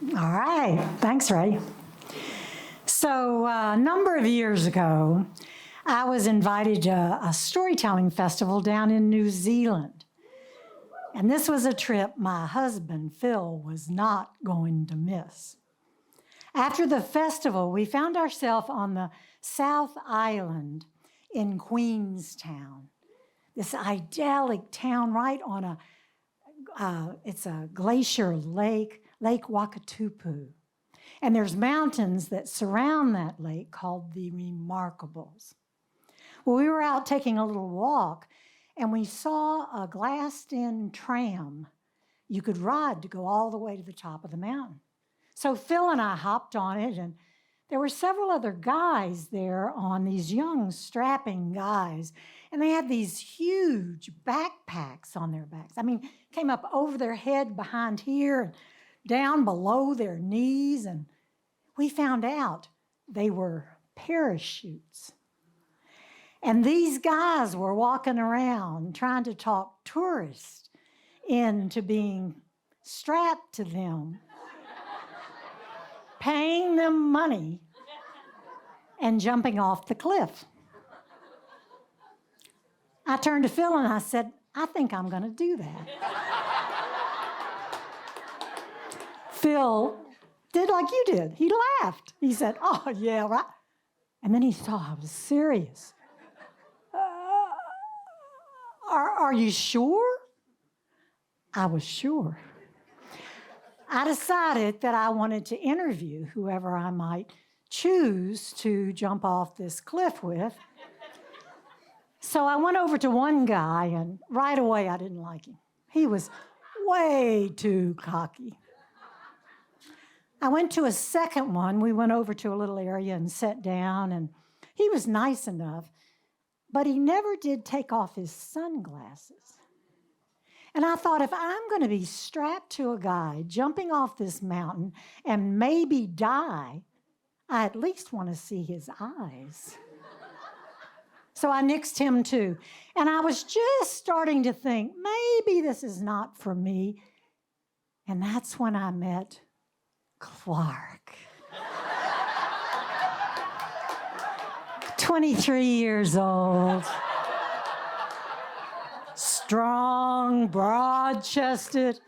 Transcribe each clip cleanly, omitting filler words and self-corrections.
All right, thanks, Ray. So a number of years ago, I was invited to a storytelling festival down in New Zealand. And this was a trip my husband, Phil, was not going to miss. After the festival, we found ourselves on the South Island in Queenstown, this idyllic town right on it's a glacier lake, Lake Wakatupu. And there's mountains that surround that lake called the Remarkables. Well, we were out taking a little walk, and we saw a glassed-in tram you could ride to go all the way to the top of the mountain. So Phil and I hopped on it, and there were several other guys there these young, strapping guys, and they had these huge backpacks on their backs. I mean, came up over their head behind here and down below their knees, and we found out they were parachutes. And these guys were walking around trying to talk tourists into being strapped to them, paying them money, and jumping off the cliff. I turned to Phil and I said, I think I'm going to do that. Phil did like you did. He laughed. He said, oh, yeah, right. And then he saw I was serious. Are you sure? I was sure. I decided that I wanted to interview whoever I might choose to jump off this cliff with. So I went over to one guy, and right away I didn't like him. He was way too cocky. I went to a second one. We went over to a little area and sat down, and he was nice enough, but he never did take off his sunglasses. And I thought, if I'm going to be strapped to a guy jumping off this mountain and maybe die, I at least want to see his eyes. So I nixed him too. And I was just starting to think, maybe this is not for me. And that's when I met Clark. 23 years old. Strong, broad-chested,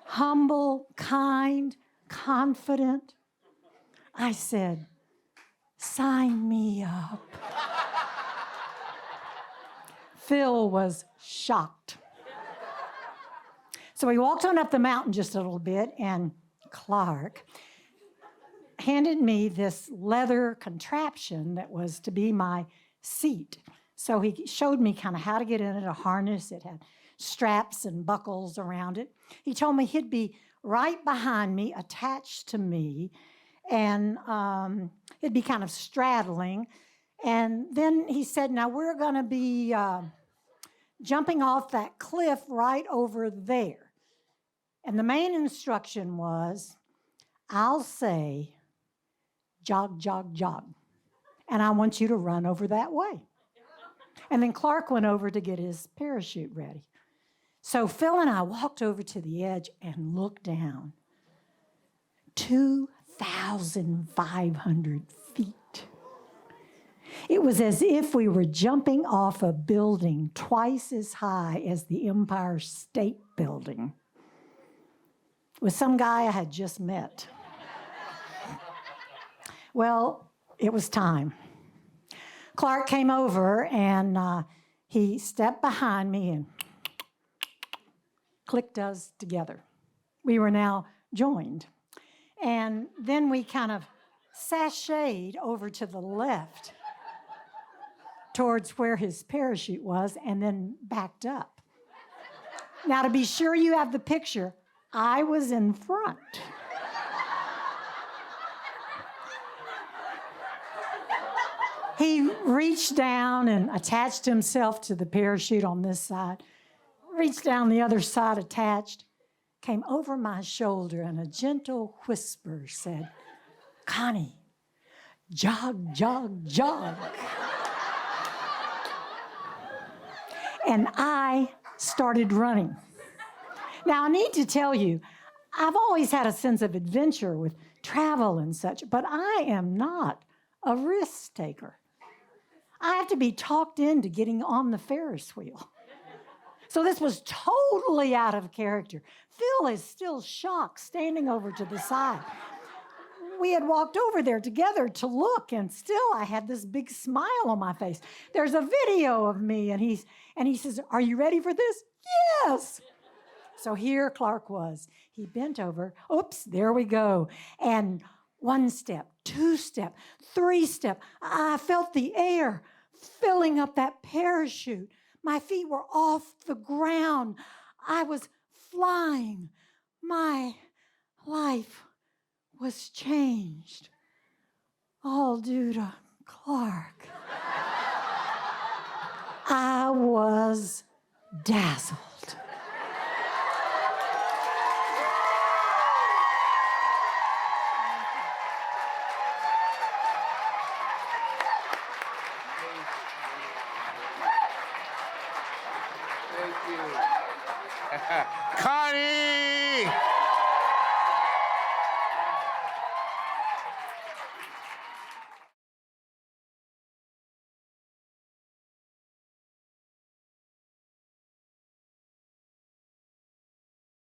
humble, kind, confident. I said, sign me up. Phil was shocked. So we walked on up the mountain just a little bit, and Clark handed me this leather contraption that was to be my seat. So he showed me kind of how to get in it, a harness. It had straps and buckles around it. He told me he'd be right behind me, attached to me, and it'd be kind of straddling. And then he said, now we're going to be jumping off that cliff right over there. And the main instruction was, I'll say, jog, jog, jog. And I want you to run over that way. And then Clark went over to get his parachute ready. So Phil and I walked over to the edge and looked down. 2,500 feet. It was as if we were jumping off a building twice as high as the Empire State Building with some guy I had just met. Well, it was time. Clark came over, and he stepped behind me and clicked us together. We were now joined. And then we kind of sashayed over to the left towards where his parachute was, and then backed up. Now, to be sure you have the picture, I was in front. He reached down and attached himself to the parachute on this side, reached down the other side, attached, came over my shoulder, and a gentle whisper said, Connie, jog, jog, jog. And I started running. Now, I need to tell you, I've always had a sense of adventure with travel and such, but I am not a risk taker. I have to be talked into getting on the Ferris wheel. So this was totally out of character. Phil is still shocked, standing over to the side. We had walked over there together to look, and still I had this big smile on my face. There's a video of me, and he says, "Are you ready for this?" Yes. So here Clark was. He bent over. Oops, there we go. And 1 step, 2 step, 3 step. I felt the air filling up that parachute. My feet were off the ground. I was flying. My life was changed. All due to Clark. I was dazzled. Connie!